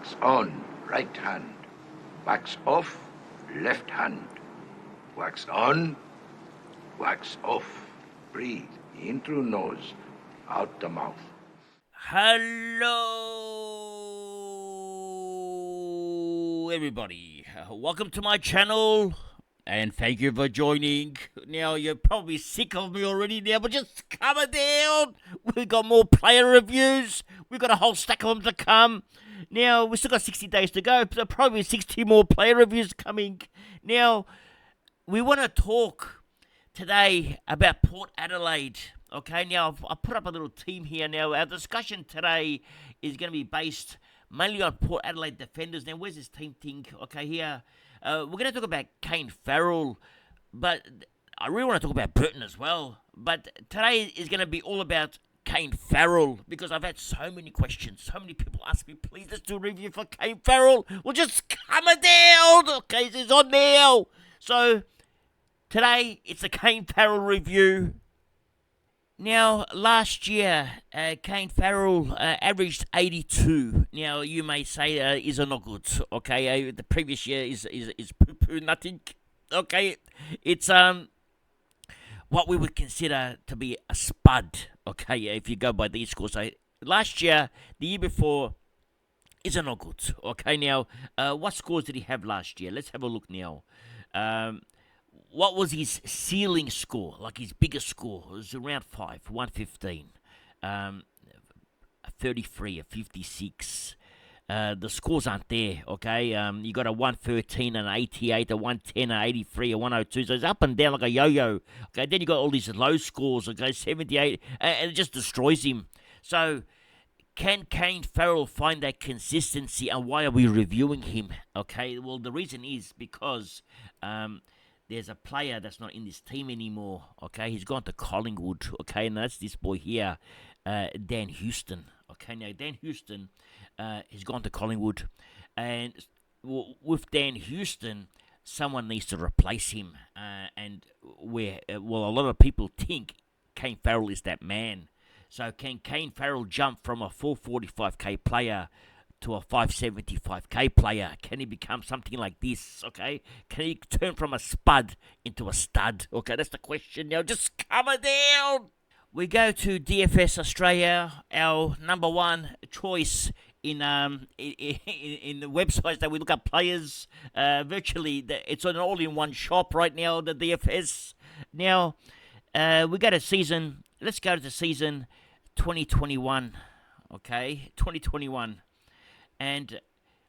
Wax on, right hand. Wax off, left hand. Wax on, wax off. Breathe in through nose, out the mouth. Hello, everybody. Welcome to my channel, and thank you for joining. Now, you're probably sick of me already now, but just calm it down. We've got more player reviews. We've got a whole stack of them to come. Now, we've still got 60 days to go, so probably 60 more player reviews coming. Now, we want to talk today about Port Adelaide. Okay, now I've put up a little team here. Now, our discussion today is going to be based mainly on Port Adelaide defenders. Now, where's this team thing? Okay, here. We're going to talk about Kane Farrell, but I really want to talk about Burton as well. But today is going to be all about Kane Farrell, because I've had so many questions. So many people ask me, please, let's do a review for Kane Farrell. Well, just calm it down. Okay, it's on now. So, today, it's a Kane Farrell review. Now, last year, Kane Farrell averaged 82. Now, you may say, is it not good? Okay, the previous year is poo-poo, nothing. Okay, it's what we would consider to be a spud. Okay, if you go by these scores. So, last year, the year before, is it not good? Okay, now, what scores did he have last year? Let's have a look now. What was his ceiling score, like his biggest score? It was around 5, 115, a 33, a 56. The scores aren't there, okay? You got a 113, an 88, a 110, an 83, a 102. So it's up and down like a yo-yo. Okay, then you got all these low scores, okay, 78, and it just destroys him. So, can Kane Farrell find that consistency, and why are we reviewing him? Okay, well, the reason is because there's a player that's not in this team anymore, okay? He's gone to Collingwood, okay? And that's this boy here, Dan Houston, okay? Now, Dan Houston has gone to Collingwood, and with Dan Houston, someone needs to replace him, and a lot of people think Kane Farrell is that man. So can Kane Farrell jump from a 445k player to a 575k player? Can he become something like this? Okay, can he turn from a spud into a stud? Okay, that's the question. Now, just calm it down. We go to DFS Australia, our number one choice in the websites that we look at players. Virtually, it's an all-in-one shop right now. The DFS. Now, we go to season. Let's go to the season 2021. Okay, 2021. And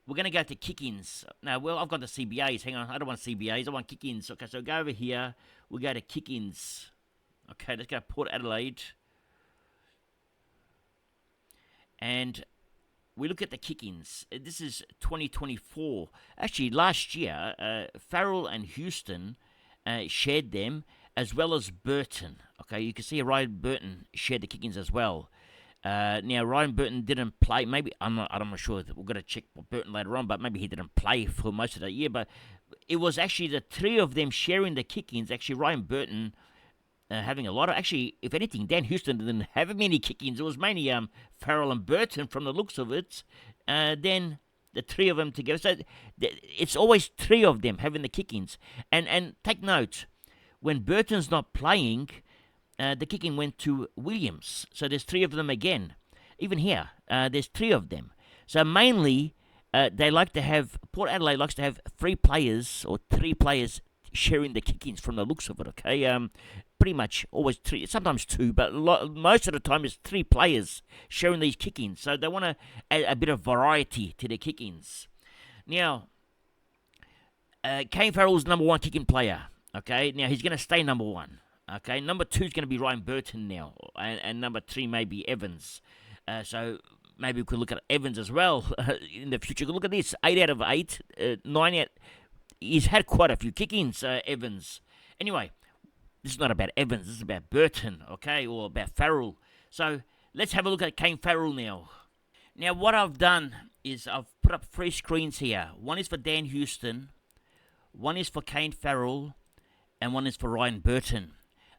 we're going to go to kick-ins. Now, well, I've got the CBAs. Hang on, I don't want CBAs. I want kick-ins. Okay, so go over here. We'll go to kick-ins. Okay, let's go to Port Adelaide. And we look at the kick-ins. This is 2024. Actually, last year, Farrell and Houston shared them, as well as Burton. Okay, you can see Ryan Burton shared the kick-ins as well. Now, Ryan Burton didn't play. Maybe I'm not sure. We're going to check Burton later on, but maybe he didn't play for most of that year. But it was actually the three of them sharing the kick-ins. Actually, Ryan Burton having a lot of. Actually, if anything, Dan Houston didn't have many kick-ins. It was mainly Farrell and Burton from the looks of it. Then the three of them together. So it's always three of them having the kick-ins. And take note, when Burton's not playing, the kicking went to Williams. So there's three of them again. Even here, there's three of them. So mainly, they like to have, Port Adelaide likes to have three players sharing the kick-ins from the looks of it, okay? Pretty much always three, sometimes two, but most of the time it's three players sharing these kick-ins. So they want to add a bit of variety to their kick-ins. Now, Kane Farrell's number one kicking player, okay? Now, he's going to stay number one. Okay, number 2 is going to be Ryan Burton now, and number 3 may be Evans. So maybe we could look at Evans as well in the future. Look at this, 8 out of 8, 9 out. He's had quite a few kick-ins, Evans. Anyway, this is not about Evans, this is about Burton, okay, or about Farrell. So let's have a look at Kane Farrell now. Now, what I've done is I've put up 3 screens here. One is for Dan Houston, one is for Kane Farrell, and one is for Ryan Burton.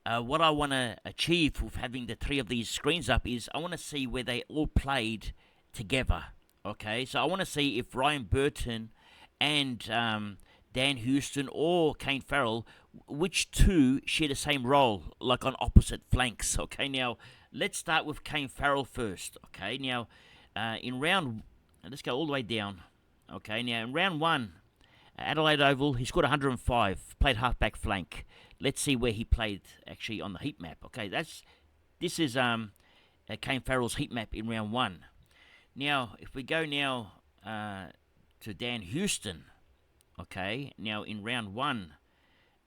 What I want to achieve with having the 3 of these screens up is I want to see where they all played together. Okay, so I want to see if Ryan Burton and Dan Houston or Kane Farrell, which two share the same role, like on opposite flanks. Okay, now let's start with Kane Farrell first. Okay, now in round, let's go all the way down. Okay, now in round one, Adelaide Oval, he scored 105, played halfback flank. Let's see where he played actually on the heat map. Okay, this is Kane Farrell's heat map in round one. Now, if we go now to Dan Houston, okay, now in round one,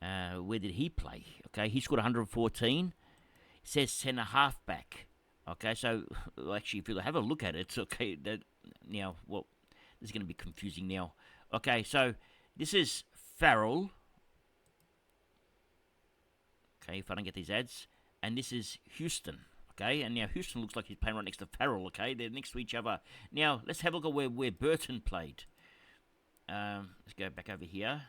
where did he play? Okay, he scored 114. It says centre halfback. Okay, so actually, if you have a look at it, it's okay. That now, well, this is going to be confusing now. Okay, so this is Farrell. Okay, if I don't get these ads, and this is Houston. Okay, and now Houston looks like he's playing right next to Farrell. Okay, they're next to each other. Now let's have a look at where Burton played. Let's go back over here.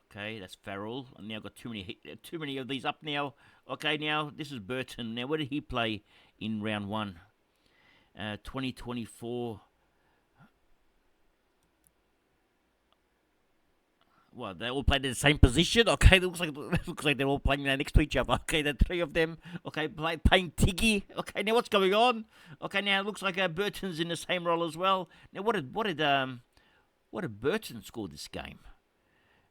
Okay, that's Farrell. And now I've got too many of these up now. Okay, now this is Burton. Now where did he play in round one? 2024. Well, they all played in the same position. Okay, it looks like they're all playing next to each other. Okay, the three of them. Okay, playing Tiggy. Okay, now what's going on? Okay, now it looks like Burton's in the same role as well. Now what did Burton score this game?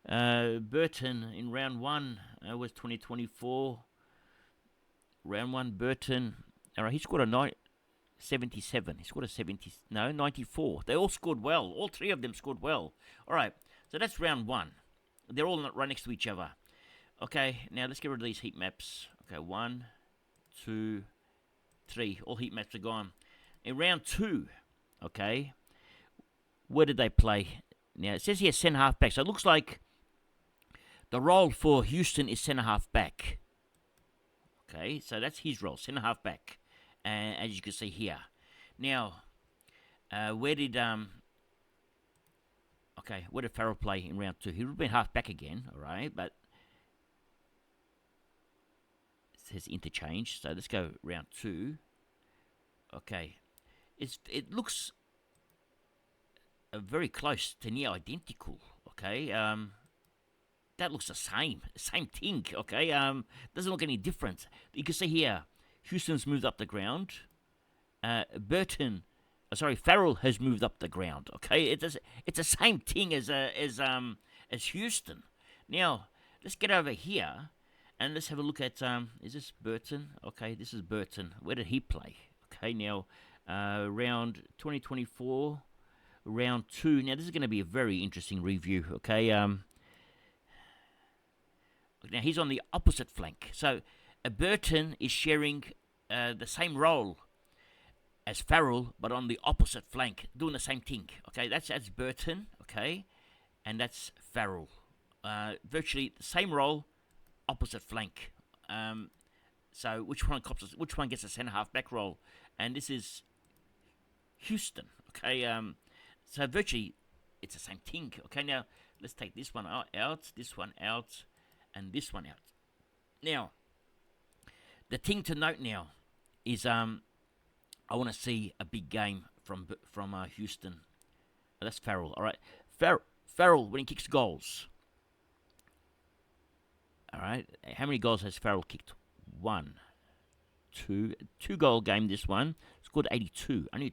Burton in round one was 2024. Round one, Burton. All right, he scored a 77. He scored a 94. They all scored well. All three of them scored well. All right. So that's round one. They're all right next to each other. Okay, now let's get rid of these heat maps. Okay, 1, 2, 3. All heat maps are gone. In round two, okay, where did they play? Now, it says here centre half back. So it looks like the role for Houston is centre half back. Okay, so that's his role, centre half back. And as you can see here. Now, where did Farrell play in round two? He would have been half back again, all right, but it says interchange. So let's go round two. Okay, it looks very close to near identical. Okay, that looks the same thing. Okay, doesn't look any different. You can see here, Houston's moved up the ground. Farrell has moved up the ground. Okay, it's the same thing as Houston. Now let's get over here and let's have a look at is this Burton? Okay, this is Burton. Where did he play? Okay, now round 2024, round two. Now this is going to be a very interesting review. Okay, now he's on the opposite flank. So Burton is sharing the same role as Farrell, but on the opposite flank, doing the same thing. Okay, that's Burton, okay, and that's Farrell. Virtually the same role, opposite flank. So which one gets a centre half back role? And this is Houston, okay. So virtually it's the same thing. Okay, now let's take this one out, this one out, and this one out. Now, the thing to note now is I want to see a big game from Houston. That's Farrell. All right, Farrell when he kicks goals. All right, how many goals has Farrell kicked? 1, 2 goal game. This one scored 82. Only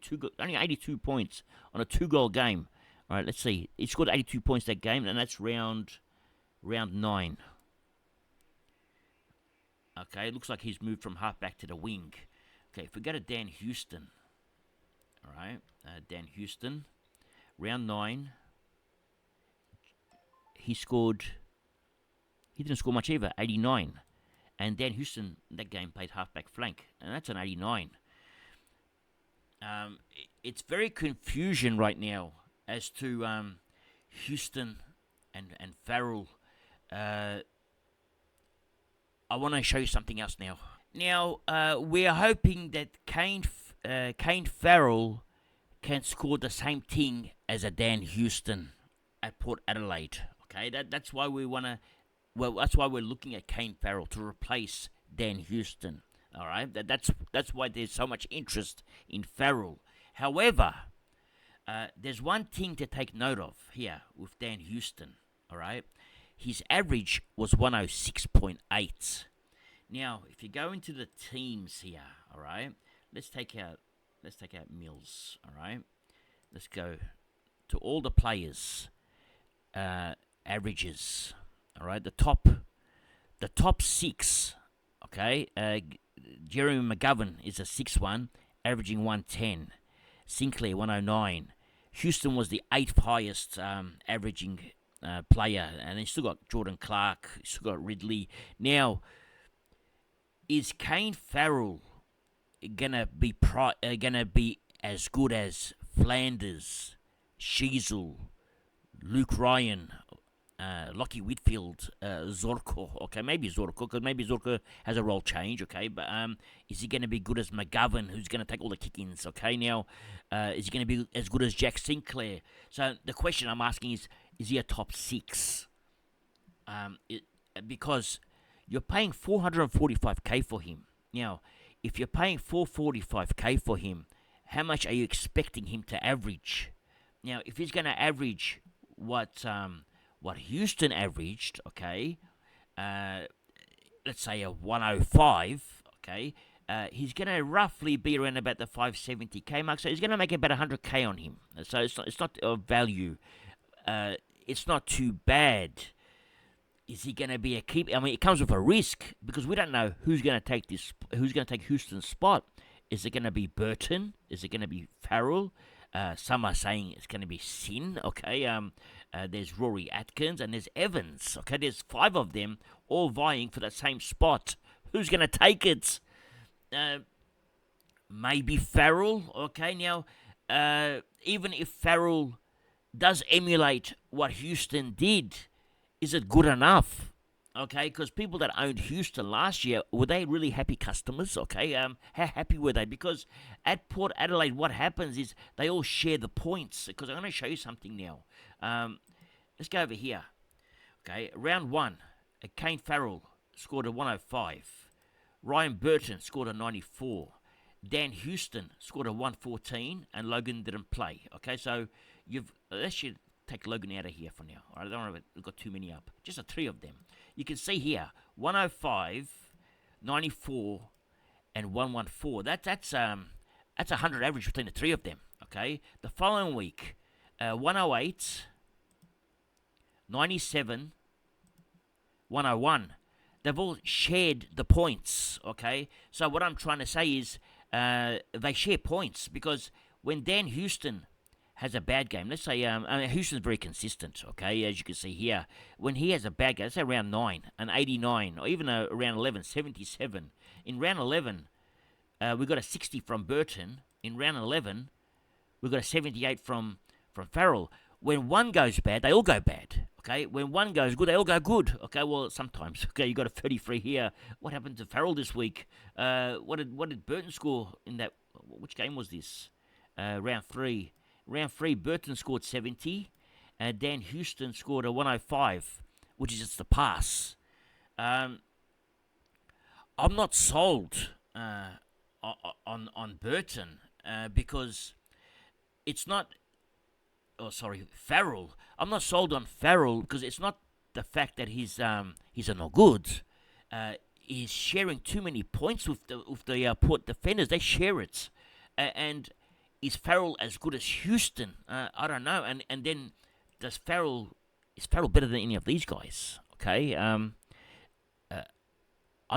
82 points on a 2-goal game. All right, let's see. He scored 82 points that game, and that's round 9. Okay, it looks like he's moved from halfback to the wing. Okay, if we go to Dan Houston, all right, Dan Houston, round 9, he didn't score much either, 89. And Dan Houston, that game, played halfback flank, and that's an 89. It's very confusion right now as to Houston and Farrell. I want to show you something else now. Now, we're hoping that Kane Farrell can score the same thing as a Dan Houston at Port Adelaide. Okay, that's why we want to. Well, that's why we're looking at Kane Farrell to replace Dan Houston. All right, that's why there's so much interest in Farrell. However, there's one thing to take note of here with Dan Houston, all right? His average was 106.8. Now, if you go into the teams here, all right, let's take out Mills, all right? Let's go to all the players' averages, all right? The top six, okay? Jeremy McGovern is a 6-1, averaging 110. Sinclair 109. Houston was the 8th highest averaging player, and then still got Jordan Clark, still got Ridley. Now, is Kane Farrell gonna be as good as Flanders, Sheasel, Luke Ryan, Lockie Whitfield, Zorko? Okay, maybe Zorko, because maybe Zorko has a role change, okay? But is he going to be good as McGovern, who's going to take all the kick-ins, okay? Now, is he going to be as good as Jack Sinclair? So the question I'm asking is he a top 6? Because you're paying $445K for him. Now, if you're paying $445K for him, how much are you expecting him to average? Now, if he's going to average what Houston averaged, okay, let's say a 105, okay, he's going to roughly be around about the 570K mark, so he's going to make about 100K on him. So it's not of value. It's not too bad. Is he going to be a keeper? I mean, it comes with a risk because we don't know who's going to take Houston's spot. Is it going to be Burton? Is it going to be Farrell? Some are saying it's going to be Sin, okay? There's Rory Atkins and there's Evans, okay? There's 5 of them all vying for that same spot. Who's going to take it? Maybe Farrell, okay? Now, even if Farrell does emulate what Houston did, is it good enough? Okay, because people that owned Houston last year, were they really happy customers? Okay, how happy were they? Because at Port Adelaide, what happens is they all share the points. Because I'm going to show you something now. Let's go over here. Okay, round 1, Kane Farrell scored a 105. Ryan Burton scored a 94. Dan Houston scored a 114, and Logan didn't play. Okay, so let's take Logan out of here for now. I don't want to. We've got too many up. Just 3 of them. You can see here 105, 94, and 114. That's 100 average between the 3 of them. Okay. The following week, 108, 97, 101. They've all shared the points. Okay. So what I'm trying to say is they share points because when Dan Houston has a bad game, let's say Houston's very consistent, okay, as you can see here. When he has a bad game, let's say round 9, an 89, or even around 11, 77. In round 11, we got a 60 from Burton. In round 11, we got a 78 from Farrell. When one goes bad, they all go bad, okay? When one goes good, they all go good, okay? Well, sometimes, okay, you got a 33 here. What happened to Farrell this week? What did Burton score in that? Which game was this? Round 3. Round 3, Burton scored 70, and Dan Houston scored a 105, which is just the pass. I'm not sold on Burton because it's not. Oh, sorry, Farrell. I'm not sold on Farrell because it's not the fact that he's a no good. He's sharing too many points with the Port defenders. They share it, and is Farrell as good as Houston? I don't know. And then is Farrell better than any of these guys? Okay. I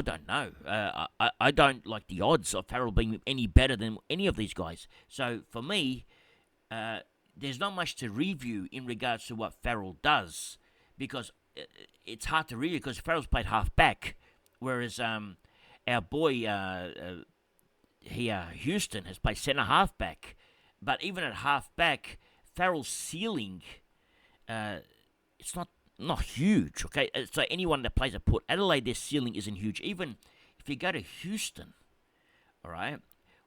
don't know. I don't like the odds of Farrell being any better than any of these guys. So for me, there's not much to review in regards to what Farrell does because it's hard to review because Farrell's played half back, whereas our boy here, Houston, has played centre half back. But even at half back, Farrell's ceiling, it's not huge. Okay, so anyone that plays at Port Adelaide, their ceiling isn't huge. Even if you go to Houston, all right,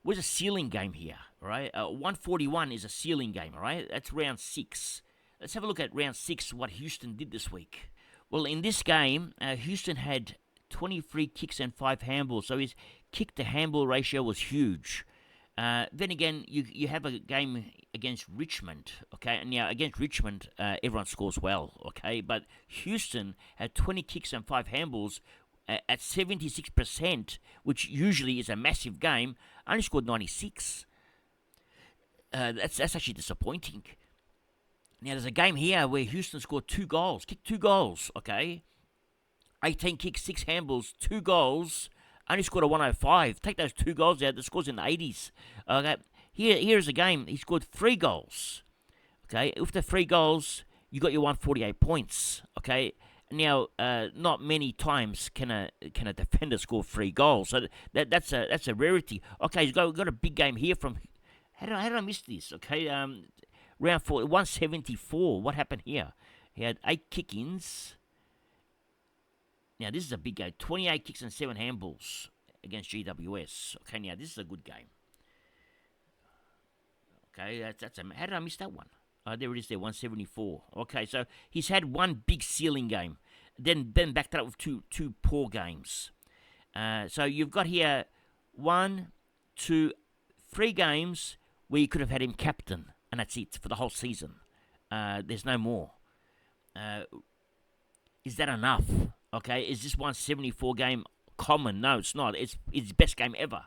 where's a ceiling game here? All right, 141 is a ceiling game. All right, that's round 6. Let's have a look at round 6. What Houston did this week. Well, in this game, Houston had 23 kicks and 5 handballs. So his kick to handball ratio was huge. Then again, you have a game against Richmond, okay? And now against Richmond, everyone scores well, okay? But Houston had 20 kicks and 5 handballs at 76%, which usually is a massive game, only scored 96. That's actually disappointing. Now there's a game here where Houston scored 2 goals, kicked 2 goals, okay? 18 kicks, 6 handballs, 2 goals. Only scored a 105. Take those 2 goals out, the score's in the 80s. Okay, here's a game. He scored 3 goals. Okay, with the 3 goals, you got your 148 points. Okay, now not many times can a defender score 3 goals. So that's a rarity. Okay, he's got a big game here from. How did I miss this? Okay, round 4, 174. What happened here? He had 8 kick-ins. Now, this is a big game. 28 kicks and 7 handballs against GWS. Okay, now, this is a good game. Okay, how did I miss that one? There it is there, 174. Okay, so he's had one big ceiling game. Then backed that up with two poor games. So you've got here 1, 2, 3 games where you could have had him captain. And that's it for the whole season. There's no more. Is that enough? Okay, is this 174 game common? No, it's not. It's his best game ever.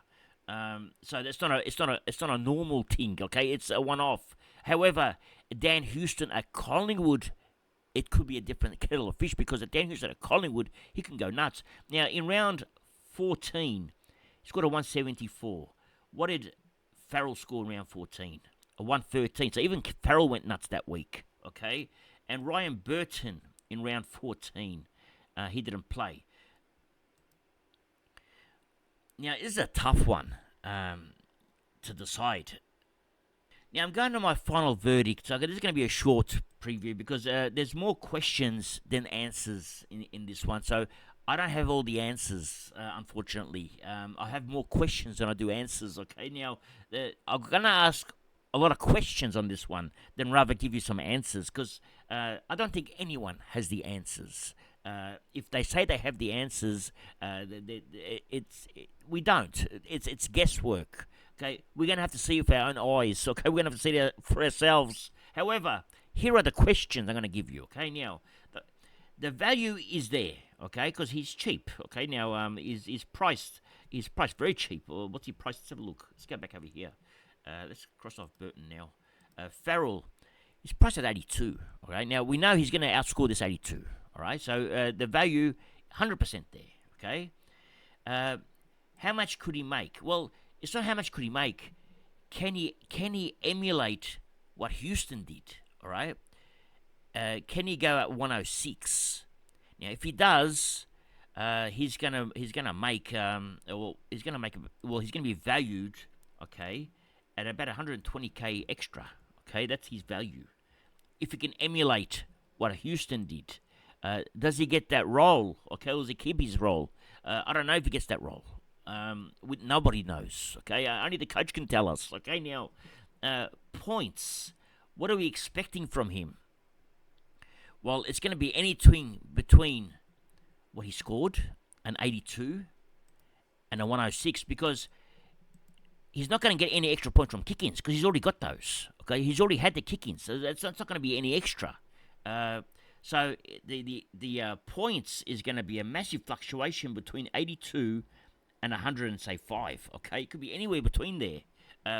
So it's not a normal thing. Okay, it's a one-off. However, Dan Houston at Collingwood, it could be a different kettle of fish because at Dan Houston at Collingwood, he can go nuts. Now in round 14, he scored a 174. What did Farrell score in round 14? A 113. So even Farrell went nuts that week. Okay, and Ryan Burton in round 14. He didn't play. Now, this is a tough one to decide. Now, I'm going to my final verdict. So this is going to be a short preview because there's more questions than answers in this one. So I don't have all the answers, unfortunately. I have more questions than I do answers, okay? Now, I'm going to ask a lot of questions on this one than rather give you some answers because I don't think anyone has the answers. If they say they have the answers, we don't. It's guesswork. Okay, we're gonna have to see with our own eyes. Okay, we're gonna have to see it for ourselves. However, here are the questions I'm gonna give you. Okay, now the value is there. Okay, because he's cheap. Okay, now he's priced very cheap. What's he priced? Let's have a look. Let's go back over here. Let's cross off Burton now. Farrell, he's priced at 82. All right, now we know he's gonna outscore this 82. All right, so the value, 100% there, okay? How much could he make? Well, it's not how much could he make. Can he emulate what Houston did, all right? Can he go at 106? Now, if he does, he's gonna be valued, okay, at about 120k extra, okay? That's his value. If he can emulate what Houston did. Does he get that role? Okay, or does he keep his role? I don't know if he gets that role. Nobody knows. Okay, only the coach can tell us. Okay, now points. What are we expecting from him? Well, it's going to be anything between what he scored, an 82, and a 106, because he's not going to get any extra points from kick-ins because he's already got those. Okay, he's already had the kick-ins, so that's not going to be any extra. So the points is going to be a massive fluctuation between 82 and 105. Okay, it could be anywhere between there.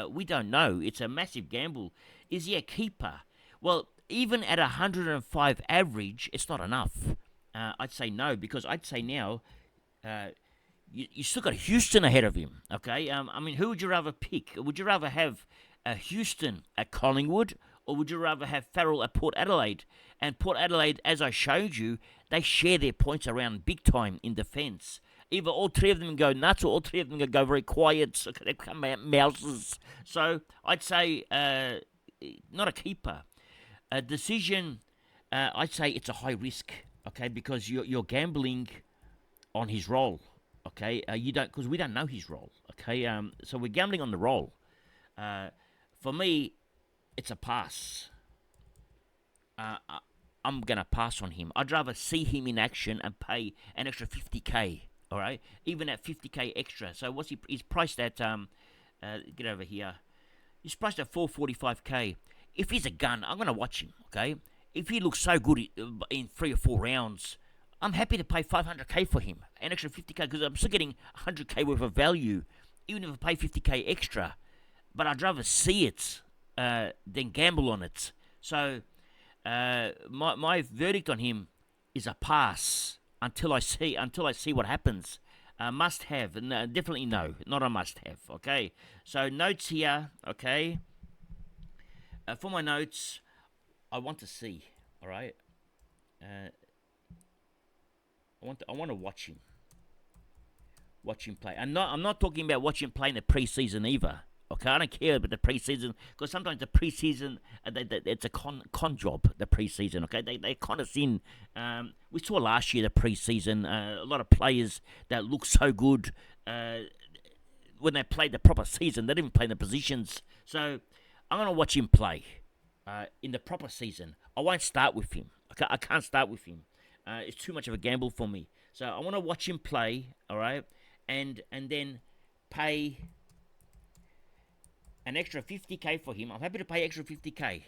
We don't know. It's a massive gamble. Is he a keeper? Well, even at 105 average, it's not enough. I'd say no because I'd say now you still got Houston ahead of him. Okay, I mean, who would you rather pick? Would you rather have Houston at Collingwood? Or would you rather have Farrell at Port Adelaide? And Port Adelaide, as I showed you, they share their points around big time in defence. Either all 3 of them go nuts or all 3 of them go very quiet. So they become mouses. So I'd say not a keeper. A decision, I'd say it's a high risk, okay, because you're gambling on his role, okay? Because we don't know his role, okay? So we're gambling on the role. For me, it's a pass. I'm going to pass on him. I'd rather see him in action and pay an extra 50k, all right? Even at 50k extra. So he's priced at Get over here. He's priced at 445k. If he's a gun, I'm going to watch him, okay? If he looks so good in 3 or 4 rounds, I'm happy to pay 500k for him, an extra 50k, because I'm still getting 100k worth of value, even if I pay 50k extra. But I'd rather see it than gamble on it. So my verdict on him is a pass until I see what happens. Must have, no, definitely no, not a must have. Okay, so notes here. Okay, for my notes, I want to see. All right, I want to watch him play. I'm not talking about watching him play in the preseason either. Okay, I don't care about the preseason, because sometimes the preseason it's a con job. The preseason, okay, they kind of in. We saw last year the preseason, a lot of players that look so good when they played the proper season, they didn't play in the positions. So I'm gonna watch him play in the proper season. I won't start with him. Okay, I can't start with him. It's too much of a gamble for me. So I want to watch him play. All right, and then pay an extra 50k for him. I'm happy to pay extra 50k.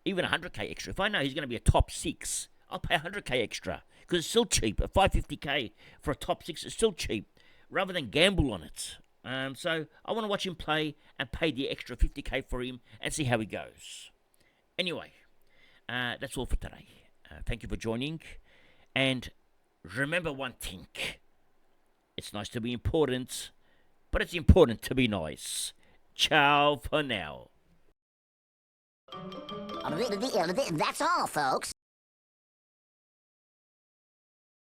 Even 100k extra. If I know he's going to be a top 6, I'll pay 100k extra, because it's still cheap. At 550k for a top 6 is still cheap, rather than gamble on it. So I want to watch him play and pay the extra 50k for him and see how he goes. Anyway, that's all for today. Thank you for joining. And remember one thing. It's nice to be important, but it's important to be nice. Ciao for now. That's all, folks.